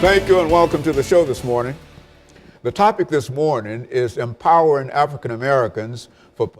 Thank you and welcome to the show this morning. The topic this morning is empowering African Americans for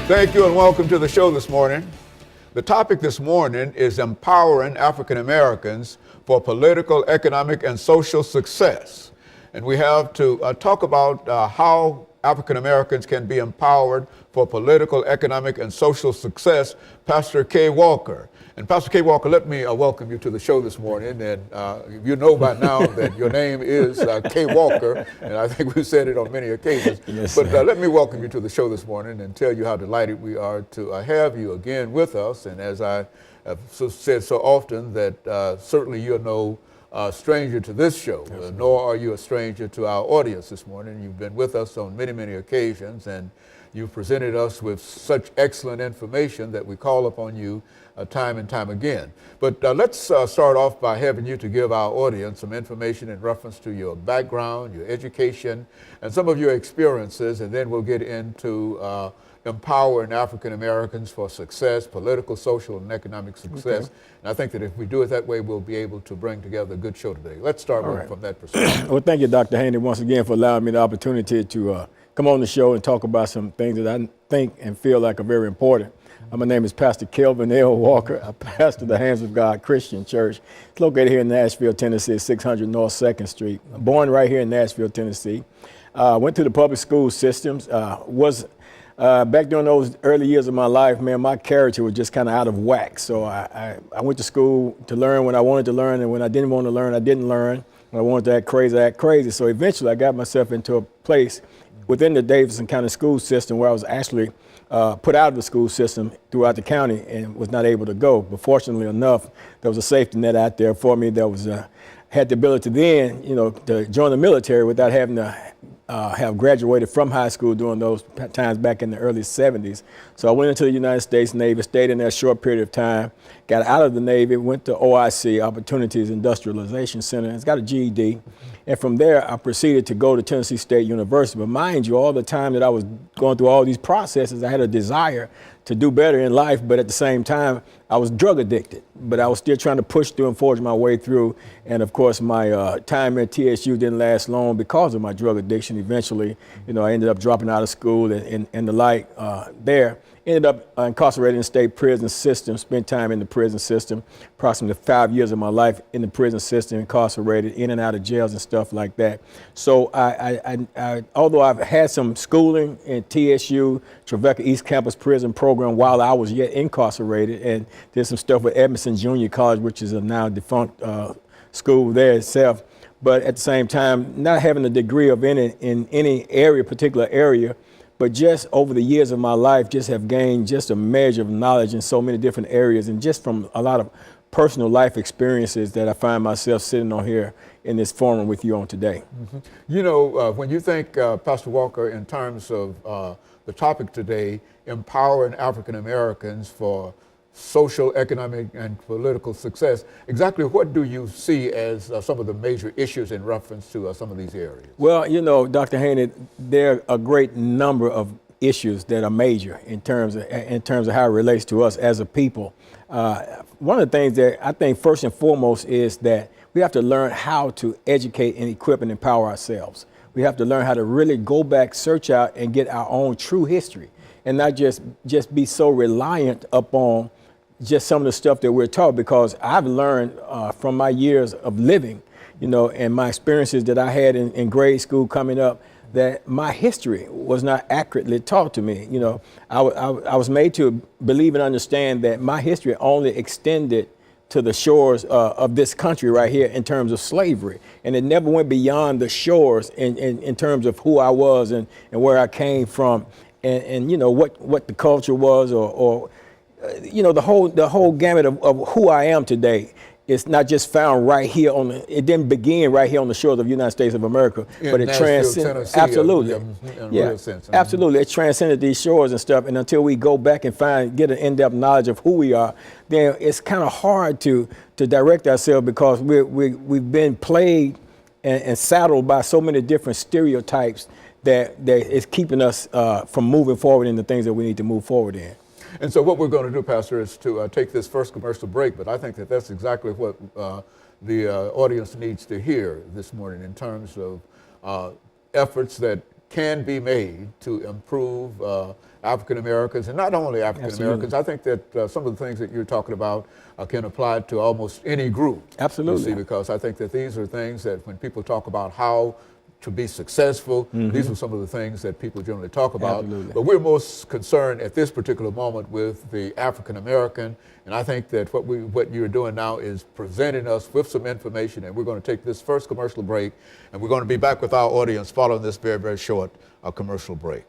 Thank you and welcome to the show this morning. The topic this morning is empowering African Americans for political, economic, and social success. And we have to talk about how African Americans can be empowered for political, economic, and social success. Pastor KWalker. And Pastor KWalker, let me welcome you to the show this morning. And you know by now that your name is KWalker, and I think we've said it on many occasions. Yes, but let me welcome you to the show this morning and tell you how delighted we are to have you again with us. And as I have said so often, that certainly you're no stranger to this show, nor are you a stranger to our audience this morning. You've been with us on many, many occasions, and you've presented us with such excellent information that we call upon you time and time again. But let's start off by having you to give our audience some information in reference to your background, your education, and some of your experiences, and then we'll get into empowering African Americans for success, political, social, and economic success. Okay. And I think that if we do it that way, we'll be able to bring together a good show today. Let's start from that perspective. Well, thank you, Dr. Haney, once again for allowing me the opportunity to come on the show and talk about some things that I think and feel like are very important. My name is Pastor Kelvin L. Walker. I pastor the Hands of God Christian Church. It's located here in Nashville, Tennessee, 600 North 2nd Street. Born right here in Nashville, Tennessee. Went through the public school systems. Back during those early years of my life, man, my character was just kind of out of whack. So I went to school to learn when I wanted to learn, and when I didn't want to learn, I didn't learn. When I wanted to act crazy. So eventually I got myself into a place within the Davidson County school system where I was actually put out of the school system throughout the county and was not able to go. But fortunately enough, there was a safety net out there for me that was had the ability then, to join the military without having to have graduated from high school during those times back in the early 70s. So I went into the United States Navy, stayed in there a short period of time, got out of the Navy, went to OIC, Opportunities Industrialization Center, and got a GED. And from there, I proceeded to go to Tennessee State University. But mind you, all the time that I was going through all these processes, I had a desire to do better in life, but at the same time, I was drug addicted. But I was still trying to push through and forge my way through. And of course, my time at TSU didn't last long because of my drug addiction. Eventually, I ended up dropping out of school and the like there. Ended up incarcerated in the state prison system, spent time in the prison system, approximately 5 years of my life in the prison system, incarcerated, in and out of jails and stuff like that. So although I've had some schooling in TSU, Trevecca East Campus Prison Program while I was yet incarcerated, and did some stuff with Edmondson Junior College, which is a now defunct school there itself. But at the same time, not having a degree of in any area, particular area, but just over the years of my life, just have gained just a measure of knowledge in so many different areas, and just from a lot of personal life experiences that I find myself sitting on here in this forum with you on today. Mm-hmm. When you think, Pastor Walker, in terms of the topic today, empowering African Americans for social, economic, and political success, exactly what do you see as some of the major issues in reference to some of these areas? Well, Dr. Haney, there are a great number of issues that are major in terms of how it relates to us as a people. One of the things that I think first and foremost is that we have to learn how to educate and equip and empower ourselves. We have to learn how to really go back, search out, and get our own true history, and not just be so reliant upon just some of the stuff that we're taught, because I've learned from my years of living, and my experiences that I had in grade school coming up, that my history was not accurately taught to me. You know, I was made to believe and understand that my history only extended to the shores of this country right here in terms of slavery. And it never went beyond the shores in terms of who I was and where I came from and you know, what the culture was or you know, the whole gamut of who I am today. It's not just found right here it didn't begin right here on the shores of the United States of America, but it transcended. Absolutely. Yeah, real sense. Absolutely. It transcended these shores and stuff. And until we go back and get an in-depth knowledge of who we are, then it's kind of hard to direct ourselves because we've been plagued and saddled by so many different stereotypes that is keeping us from moving forward in the things that we need to move forward in. And so what we're going to do, Pastor, is to take this first commercial break, but I think that that's exactly what the audience needs to hear this morning in terms of efforts that can be made to improve African Americans, and not only African Americans. I think that some of the things that you're talking about can apply to almost any group. Absolutely. You see, because I think that these are things that when people talk about how to be successful, these are some of the things that people generally talk about. Absolutely. But we're most concerned at this particular moment with the African American, and I think that what you're doing now is presenting us with some information, and we're going to take this first commercial break, and we're going to be back with our audience following this very, very short commercial break.